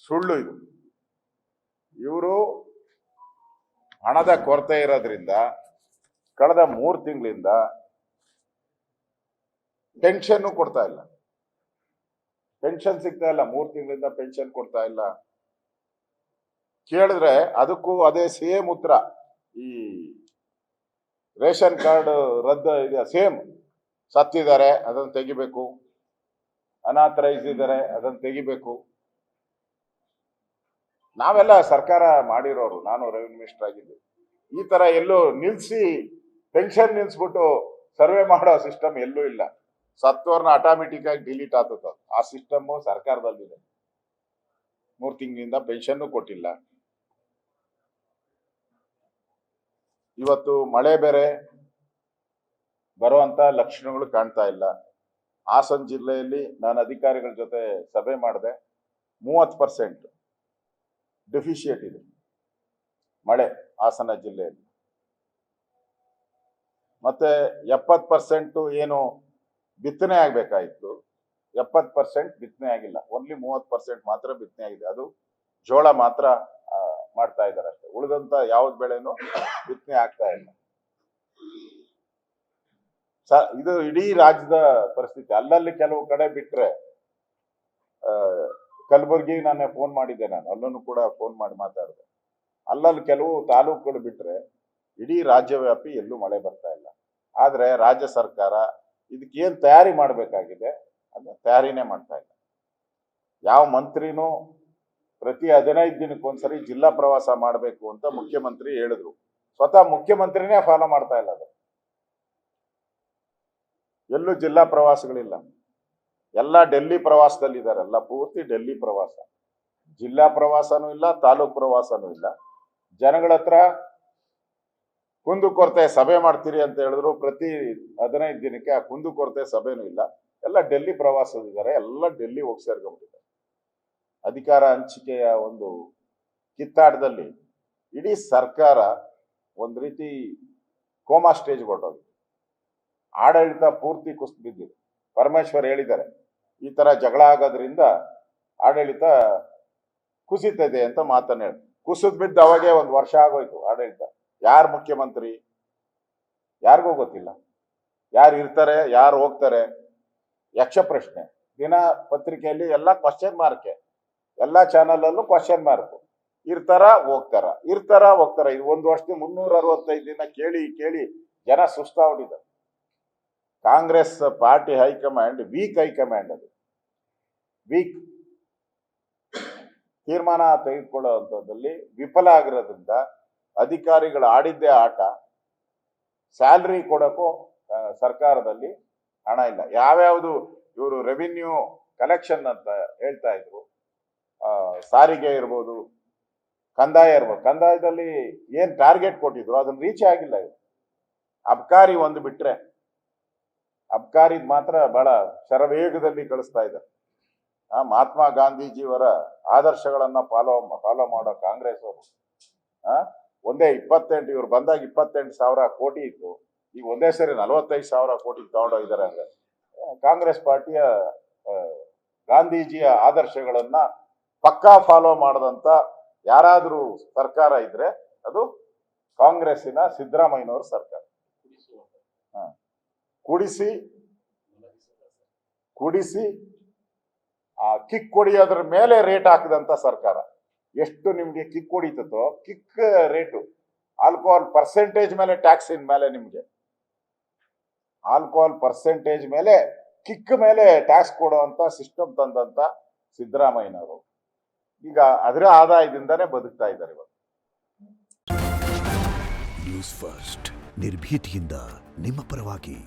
ಸುಳ್ಳು ಇದು. ಇವರು ಹಣದ ಕೊರತೆ ಇರೋದ್ರಿಂದ ಕಳೆದ 3 ತಿಂಗಳಿಂದ ಪೆನ್ಷನ್ ಕೊಡ್ತಾ ಇಲ್ಲ. ಪೆನ್ಷನ್ ಸಿಗ್ತಾ ಇಲ್ಲ, 3 ತಿಂಗಳಿಂದ ಪೆನ್ಷನ್ ಕೊಡ್ತಾ ಇಲ್ಲ. ಕೇಳಿದ್ರೆ ಅದಕ್ಕೂ ಅದೇ ಸೇಮ್ ಉತ್ತರ. ಈ ರೇಷನ್ ಕಾರ್ಡ್ ರದ್ದು ಇದೆ, ಸೇಮ್. ಸತ್ತಿದ್ದಾರೆ, ಅದನ್ನು ತೆಗಿಬೇಕು. ಅನಾಥರೈಸ್ ಇದ್ದಾರೆ, ಅದನ್ನು ತೆಗಿಬೇಕು. ನಾವೆಲ್ಲ ಸರ್ಕಾರ ಮಾಡಿರೋರು, ನಾನು ರೆವಿನ್ಯೂ ಮಿನಿಸ್ಟರ್ ಆಗಿದ್ದೆ. ಈ ತರ ಎಲ್ಲೂ ನಿಲ್ಸಿ ಪೆನ್ಷನ್ ನಿಲ್ಸ್ಬಿಟ್ಟು ಸರ್ವೆ ಮಾಡೋ ಸಿಸ್ಟಮ್ ಎಲ್ಲೂ ಇಲ್ಲ. ಸತ್ತೋರ್ನ ಆಟೋಮೆಟಿಕ್ ಆಗಿ ಡಿಲೀಟ್ ಆಗ್ತದ. ಆ ಸಿಸ್ಟಮ್ ಸರ್ಕಾರದಲ್ಲಿದೆ. 3 ತಿಂಗಳಿಂದ ಪೆನ್ಷನ್ ಕೊಟ್ಟಿಲ್ಲ. ಇವತ್ತು ಮಳೆ ಬೇರೆ ಬರುವಂತ ಲಕ್ಷಣಗಳು ಕಾಣ್ತಾ ಇಲ್ಲ. ಹಾಸನ ಜಿಲ್ಲೆಯಲ್ಲಿ ನಾನು ಅಧಿಕಾರಿಗಳ ಜೊತೆ ಸಭೆ ಮಾಡಿದೆ. 30% ಡೆಫಿಷಿಯೇಟ್ ಇದೆ ಮಳೆ ಹಾಸನ ಜಿಲ್ಲೆಯಲ್ಲಿ. ಮತ್ತೆ 70% ಏನು ಬಿತ್ತನೆ ಆಗ್ಬೇಕಾಯಿತು, 70% ಬಿತ್ತನೆ ಆಗಿಲ್ಲ. ಓನ್ಲಿ 30% ಮಾತ್ರ ಬಿತ್ತನೆ ಆಗಿದೆ. ಅದು ಜೋಳ ಮಾತ್ರ ಮಾಡ್ತಾ ಇದ್ದಾರೆ ಅಷ್ಟೇ. ಉಳಿದಂತ ಯಾವ್ದು ಬೆಳೆನೂ ಬಿತ್ತನೆ ಆಗ್ತಾ ಇಲ್ಲ. ಇದು ಇಡೀ ರಾಜ್ಯದ ಪರಿಸ್ಥಿತಿ. ಅಲ್ಲಲ್ಲಿ ಕೆಲವು ಕಡೆ ಬಿಟ್ರೆ, ಕಲಬುರ್ಗಿ ನಾನೇ ಫೋನ್ ಮಾಡಿದ್ದೆ, ನಾನು ಅಲ್ಲೂ ಕೂಡ ಫೋನ್ ಮಾಡಿ ಮಾತಾಡಿದೆ. ಅಲ್ಲಲ್ಲಿ ಕೆಲವು ತಾಲೂಕುಗಳು ಬಿಟ್ರೆ ಇಡೀ ರಾಜ್ಯವ್ಯಾಪಿ ಎಲ್ಲೂ ಮಳೆ ಬರ್ತಾ ಇಲ್ಲ. ಆದ್ರೆ ರಾಜ್ಯ ಸರ್ಕಾರ ಇದಕ್ಕೇನ್ ತಯಾರಿ ಮಾಡಬೇಕಾಗಿದೆ ಅದನ್ನ ತಯಾರಿನೇ ಮಾಡ್ತಾ ಇಲ್ಲ. ಯಾವ ಮಂತ್ರಿನೂ ಪ್ರತಿ 15 ದಿನಕ್ಕೊಂದ್ಸರಿ ಜಿಲ್ಲಾ ಪ್ರವಾಸ ಮಾಡಬೇಕು ಅಂತ ಮುಖ್ಯಮಂತ್ರಿ ಹೇಳಿದ್ರು. ಸ್ವತಃ ಮುಖ್ಯಮಂತ್ರಿನೇ ಫಾಲೋ ಮಾಡ್ತಾ ಇಲ್ಲ. ಅದು ಎಲ್ಲೂ ಜಿಲ್ಲಾ ಪ್ರವಾಸಗಳಿಲ್ಲ. ಎಲ್ಲ ಡೆಲ್ಲಿ ಪ್ರವಾಸದಲ್ಲಿದ್ದಾರೆ. ಎಲ್ಲ ಪೂರ್ತಿ ಡೆಲ್ಲಿ ಪ್ರವಾಸ. ಜಿಲ್ಲಾ ಪ್ರವಾಸನೂ ಇಲ್ಲ, ತಾಲೂಕ್ ಪ್ರವಾಸನೂ ಇಲ್ಲ. ಜನಗಳ ಹತ್ರ ಕುಂದುಕೊರತೆ ಸಭೆ ಮಾಡ್ತೀರಿ ಅಂತ ಹೇಳಿದ್ರು. ಪ್ರತಿ 15 ದಿನಕ್ಕೆ ಆ ಕುಂದುಕೊರತೆ ಸಭೆನೂ ಇಲ್ಲ. ಎಲ್ಲ ಡೆಲ್ಲಿ ಪ್ರವಾಸದಿದ್ದಾರೆ. ಎಲ್ಲ ಡೆಲ್ಲಿ ಹೋಗಿ ಸೇರ್ಕೊಂಡ್ಬಿಟ್ಟಿದ್ದಾರೆ. ಅಧಿಕಾರ ಹಂಚಿಕೆಯ ಒಂದು ಕಿತ್ತಾಟದಲ್ಲಿ ಇಡೀ ಸರ್ಕಾರ ಒಂದ್ ರೀತಿ ಕೋಮಾ ಸ್ಟೇಜ್ ಹೊರಟೋಗಿದೆ. ಆಡಳಿತ ಪೂರ್ತಿ ಕುಸಿದು ಬಿದ್ದಿದೆ. ಪರಮೇಶ್ವರ್ ಹೇಳಿದ್ದಾರೆ, ಈ ತರ ಜಗಳ ಆಗೋದ್ರಿಂದ ಆಡಳಿತ ಕುಸಿತದೆ ಅಂತ ಮಾತನ್ನ ಹೇಳಿ. ಕುಸಿದ್ ಬಿದ್ದು ಅವಾಗೆ 1 ವರ್ಷ ಆಗೋಯ್ತು ಆಡಳಿತ. ಯಾರು ಮುಖ್ಯಮಂತ್ರಿ ಯಾರಿಗೂ ಗೊತ್ತಿಲ್ಲ. ಯಾರು ಇರ್ತಾರೆ, ಯಾರು ಹೋಗ್ತಾರೆ, ಯಕ್ಷ ಪ್ರಶ್ನೆ. ದಿನ ಪತ್ರಿಕೆಯಲ್ಲಿ ಎಲ್ಲ ಕ್ವಶನ್ ಮಾರ್ಕೆ, ಎಲ್ಲ ಚಾನಲ್ ಅಲ್ಲೂ ಕ್ವಶನ್ ಮಾರ್ಕ್. ಇರ್ತಾರ ಹೋಗ್ತಾರ, ಇರ್ತಾರ ಹೋಗ್ತಾರ. ಇದು 1 ವರ್ಷದ 365 ದಿನ ಕೇಳಿ ಕೇಳಿ ಜನ ಸುಸ್ತಾಗ್ಬಿಟ್ಟಿದ್ದಾರೆ. Congress party high command weak high command. ಅದು ವೀಕ್. ತೀರ್ಮಾನ ತೆಗೆದುಕೊಳ್ಳುವಂಥದ್ದಲ್ಲಿ ವಿಫಲ ಆಗಿರೋದ್ರಿಂದ ಅಧಿಕಾರಿಗಳು ಆಡಿದ್ದೇ ಆಟ. ಸ್ಯಾಲ್ರಿ ಕೊಡೋಕ್ಕೂ ಸರ್ಕಾರದಲ್ಲಿ ಹಣ ಇಲ್ಲ. ಯಾವ್ಯಾವುದು ಇವರು ರೆವಿನ್ಯೂ ಕಲೆಕ್ಷನ್ ಅಂತ ಹೇಳ್ತಾ ಇದ್ರು, ಸಾರಿಗೆ ಇರ್ಬೋದು, ಕಂದಾಯ ಇರ್ಬೋದು. ಕಂದಾಯದಲ್ಲಿ ಏನ್ ಟಾರ್ಗೆಟ್ ಕೊಟ್ಟಿದ್ರು ಅದನ್ನ ರೀಚ್ ಆಗಿಲ್ಲ. ಇವರು ಅಬ್ಕಾರಿ ಒಂದು ಬಿಟ್ರೆ, ಅಬ್ಕಾರಿದ್ ಮಾತ್ರ ಬಹಳ ಶರವೇಗದಲ್ಲಿ ಕಳಿಸ್ತಾ ಇದ್ದಾರೆ. ಮಹಾತ್ಮ ಗಾಂಧೀಜಿಯವರ ಆದರ್ಶಗಳನ್ನ ಫಾಲೋ ಮಾಡೋ ಕಾಂಗ್ರೆಸ್ ಅವರು ಒಂದೇ 28, ಇವ್ರು ಬಂದಾಗ 28,000 ಕೋಟಿ ಇತ್ತು. ಈಗ ಒಂದೇ ಸರಿ 45,000 ಕೋಟಿ ತಗೊಂಡೋಗಿದ್ದಾರೆ. ಅಂದ್ರೆ ಕಾಂಗ್ರೆಸ್ ಪಾರ್ಟಿಯ ಗಾಂಧೀಜಿಯ ಆದರ್ಶಗಳನ್ನ ಪಕ್ಕಾ ಫಾಲೋ ಮಾಡದಂತ ಯಾರಾದ್ರೂ ಸರ್ಕಾರ ಇದ್ರೆ ಅದು ಕಾಂಗ್ರೆಸ್ಸಿನ ಸಿದ್ದರಾಮಯ್ಯನವರ ಸರ್ಕಾರ. ಕುಡಿಸಿ ಆ ಕಿಕ್ ಹೊಡಿಯೋದ್ರ ಮೇಲೆ ರೇಟ್ ಹಾಕಿದಂತ ಸರ್ಕಾರ. ಎಷ್ಟು ನಿಮ್ಗೆ ಕಿಕ್ ಹೊಡಿತೋ ಕಿಕ್ ರೇಟು, ಆಲ್ಕೋಹಾಲ್ ಪರ್ಸೆಂಟೇಜ್ ಮೇಲೆ ಟ್ಯಾಕ್ಸ್ ಮೇಲೆ ನಿಮ್ಗೆ ಆಲ್ಕೋಹಾಲ್ ಪರ್ಸೆಂಟೇಜ್ ಮೇಲೆ ಕಿಕ್ ಮೇಲೆ ಟ್ಯಾಕ್ಸ್ ಕೊಡುವಂತ ಸಿಸ್ಟಮ್ ತಂದಂತ ಸಿದ್ದರಾಮಯ್ಯನವರು ಈಗ ಅದರ ಆದಾಯದಿಂದಾನೇ ಬದುಕ್ತಾ ಇದ್ದಾರೆ ಇವತ್ತು. ನ್ಯೂಸ್ ಫಸ್ಟ್, ನಿರ್ಭೀತಿಯಿಂದ ನಿಮ್ಮ ಪರವಾಗಿ.